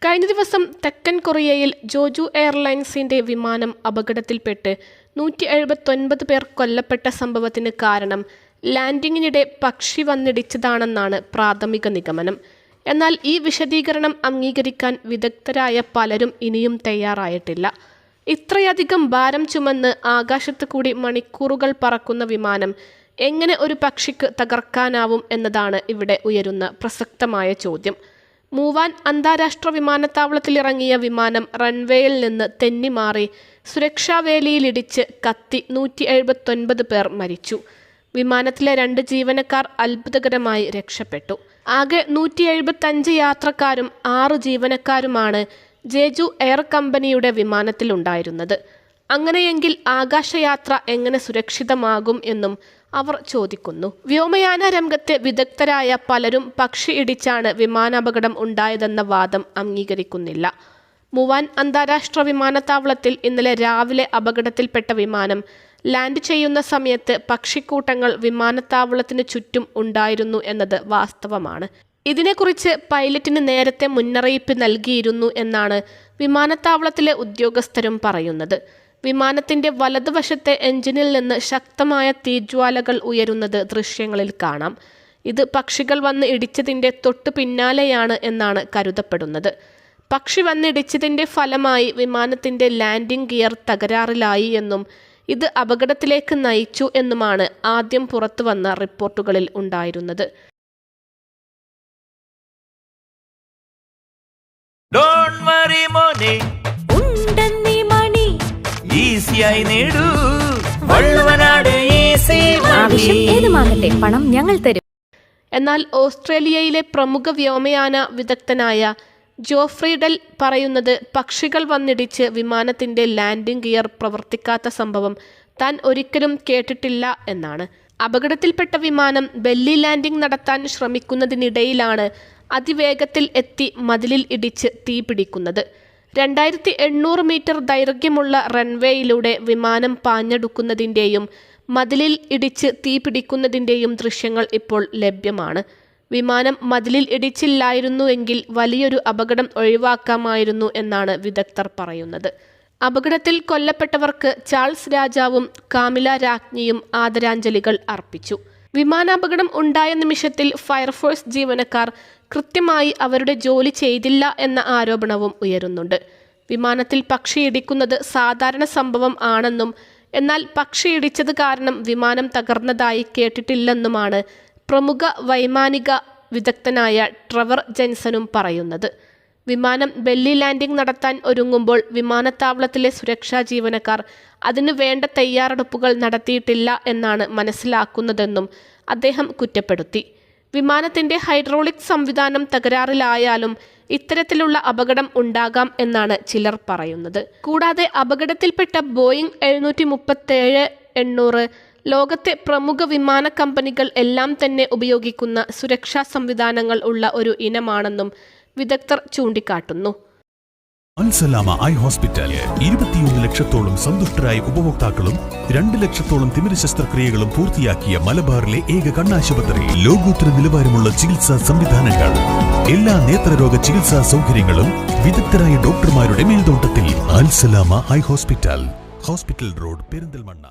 കഴിഞ്ഞ ദിവസം തെക്കൻ കൊറിയയിൽ ജോജു എയർലൈൻസിന്റെ വിമാനം അപകടത്തിൽപ്പെട്ട് 179 പേർ കൊല്ലപ്പെട്ട സംഭവത്തിന് കാരണം ലാൻഡിങ്ങിനിടെ പക്ഷി വന്നിടിച്ചതാണെന്നാണ് പ്രാഥമിക നിഗമനം. എന്നാൽ ഈ വിശദീകരണം അംഗീകരിക്കാൻ വിദഗ്ധരായ പലരും ഇനിയും തയ്യാറായിട്ടില്ല. ഇത്രയധികം ഭാരം ചുമന്ന് ആകാശത്ത് കൂടി മണിക്കൂറുകൾ പറക്കുന്ന വിമാനം എങ്ങനെ ഒരു പക്ഷിക്ക് തകർക്കാനാവും എന്നതാണ് ഇവിടെ ഉയരുന്ന പ്രസക്തമായ ചോദ്യം. മൂവാൻ അന്താരാഷ്ട്ര വിമാനത്താവളത്തിലിറങ്ങിയ വിമാനം റൺവേയിൽ നിന്ന് തെന്നിമാറി സുരക്ഷാവേലിയിലിടിച്ച് കത്തി 179 പേർ മരിച്ചു. വിമാനത്തിലെ 2 ജീവനക്കാർ അത്ഭുതകരമായി രക്ഷപ്പെട്ടു. ആകെ 175 യാത്രക്കാരും 6 ജീവനക്കാരുമാണ് ജേജു എയർ കമ്പനിയുടെ വിമാനത്തിലുണ്ടായിരുന്നത്. അങ്ങനെയെങ്കിൽ ആകാശയാത്ര എങ്ങനെ സുരക്ഷിതമാകും എന്നും അവർ ചോദിക്കുന്നു. വ്യോമയാന രംഗത്തെ വിദഗ്ധരായ പലരും പക്ഷി ഇടിച്ചാണ് വിമാനാപകടം ഉണ്ടായതെന്ന വാദം അംഗീകരിക്കുന്നില്ല. മൂവാൻ അന്താരാഷ്ട്ര വിമാനത്താവളത്തിൽ ഇന്നലെ രാവിലെ അപകടത്തിൽപ്പെട്ട വിമാനം ലാൻഡ് ചെയ്യുന്ന സമയത്ത് പക്ഷിക്കൂട്ടങ്ങൾ വിമാനത്താവളത്തിന് ചുറ്റും ഉണ്ടായിരുന്നു എന്നത് വാസ്തവമാണ്. ഇതിനെക്കുറിച്ച് പൈലറ്റിന് നേരത്തെ മുന്നറിയിപ്പ് നൽകിയിരുന്നു എന്നാണ് വിമാനത്താവളത്തിലെ ഉദ്യോഗസ്ഥരും പറയുന്നത്. വിമാനത്തിന്റെ വലതുവശത്തെ എഞ്ചിനിൽ നിന്ന് ശക്തമായ തീജ്വാലകൾ ഉയരുന്നത് ദൃശ്യങ്ങളിൽ കാണാം. ഇത് പക്ഷികൾ വന്ന് ഇടിച്ചതിന്റെ തൊട്ടു പിന്നാലെയാണ് എന്നാണ് കരുതപ്പെടുന്നത്. പക്ഷി വന്നിടിച്ചതിന്റെ ഫലമായി വിമാനത്തിന്റെ ലാൻഡിംഗ് ഗിയർ തകരാറിലായി എന്നും ഇത് അപകടത്തിലേക്ക് നയിച്ചു എന്നുമാണ് ആദ്യം പുറത്തുവന്ന റിപ്പോർട്ടുകളിൽ ഉണ്ടായിരുന്നത്. പണം ഞങ്ങൾ തരും. എന്നാൽ ഓസ്ട്രേലിയയിലെ പ്രമുഖ വ്യോമയാന വിദഗ്ധനായ ജോഫ്രിഡൽ പറയുന്നത് പക്ഷികൾ വന്നിടിച്ച് വിമാനത്തിന്റെ ലാൻഡിംഗ് ഗിയർ പ്രവർത്തിക്കാത്ത സംഭവം താൻ ഒരിക്കലും കേട്ടിട്ടില്ല എന്നാണ്. അപകടത്തിൽപ്പെട്ട വിമാനം ബെല്ലി ലാൻഡിംഗ് നടത്താൻ ശ്രമിക്കുന്നതിനിടയിലാണ് അതിവേഗത്തിൽ എത്തി മതിലിൽ ഇടിച്ച് തീപിടിക്കുന്നത്. 2800 മീറ്റർ ദൈർഘ്യമുള്ള റൺവേയിലൂടെ വിമാനം പാഞ്ഞെടുക്കുന്നതിൻ്റെയും മതിലിൽ ഇടിച്ച് തീപിടിക്കുന്നതിൻ്റെയും ദൃശ്യങ്ങൾ ഇപ്പോൾ ലഭ്യമാണ്. വിമാനം മതിലിൽ ഇടിച്ചില്ലായിരുന്നുവെങ്കിൽ വലിയൊരു അപകടം ഒഴിവാക്കാമായിരുന്നു എന്നാണ് വിദഗ്ധർ പറയുന്നത്. അപകടത്തിൽ കൊല്ലപ്പെട്ടവർക്ക് ചാൾസ് രാജാവും കാമില രാജ്ഞിയും ആദരാഞ്ജലികൾ അർപ്പിച്ചു. വിമാനാപകടം ഉണ്ടായ നിമിഷത്തിൽ ഫയർഫോഴ്സ് ജീവനക്കാർ കൃത്യമായി അവരുടെ ജോലി ചെയ്തില്ല എന്ന ആരോപണവും ഉയരുന്നുണ്ട്. വിമാനത്തിൽ പക്ഷി ഇടിക്കുന്നത് സാധാരണ സംഭവം ആണെന്നും എന്നാൽ പക്ഷി ഇടിച്ചത് കാരണം വിമാനം തകർന്നതായി കേട്ടിട്ടില്ലെന്നുമാണ് പ്രമുഖ വൈമാനിക വിദഗ്ധനായ ട്രെവർ ജെൻസനും പറയുന്നത്. വിമാനം ബെല്ലി ലാൻഡിംഗ് നടത്താൻ ഒരുങ്ങുമ്പോൾ വിമാനത്താവളത്തിലെ സുരക്ഷാ ജീവനക്കാർ അതിനു വേണ്ട തയ്യാറെടുപ്പുകൾ നടത്തിയിട്ടില്ല എന്നാണ് മനസ്സിലാക്കുന്നതെന്നും അദ്ദേഹം കുറ്റപ്പെടുത്തി. വിമാനത്തിന്റെ ഹൈഡ്രോളിക് സംവിധാനം തകരാറിലായാലും ഇത്തരത്തിലുള്ള അപകടം ഉണ്ടാകാം എന്നാണ് ചിലർ പറയുന്നത്. കൂടാതെ അപകടത്തിൽപ്പെട്ട ബോയിങ് 737-800 ലോകത്തെ പ്രമുഖ വിമാന കമ്പനികൾ എല്ലാം തന്നെ ഉപയോഗിക്കുന്ന സുരക്ഷാ സംവിധാനങ്ങൾ ഉള്ള ഒരു ഇനമാണെന്നും വിദഗ്ധർ ചൂണ്ടിക്കാട്ടുന്നു. അൽസലാമ ഐ ഹോസ്പിറ്റൽ 21 ലക്ഷത്തോളം സന്തുഷ്ടരായ ഉപഭോക്താക്കളും 2 ലക്ഷത്തോളം തിമിര ശസ്ത്രക്രിയകളും പൂർത്തിയാക്കിയ മലബാറിലെ ഏക കണ്ണാശുപത്രി. ലോകോത്തര നിലവാരമുള്ള ചികിത്സാ സംവിധാനങ്ങൾ, എല്ലാ നേത്രരോഗ ചികിത്സാ സൗകര്യങ്ങളും വിദഗ്ധരായ ഡോക്ടർമാരുടെ മേൽനോട്ടത്തിൽ. Al Salama eye hospital, hospital road, Perinthalmanna.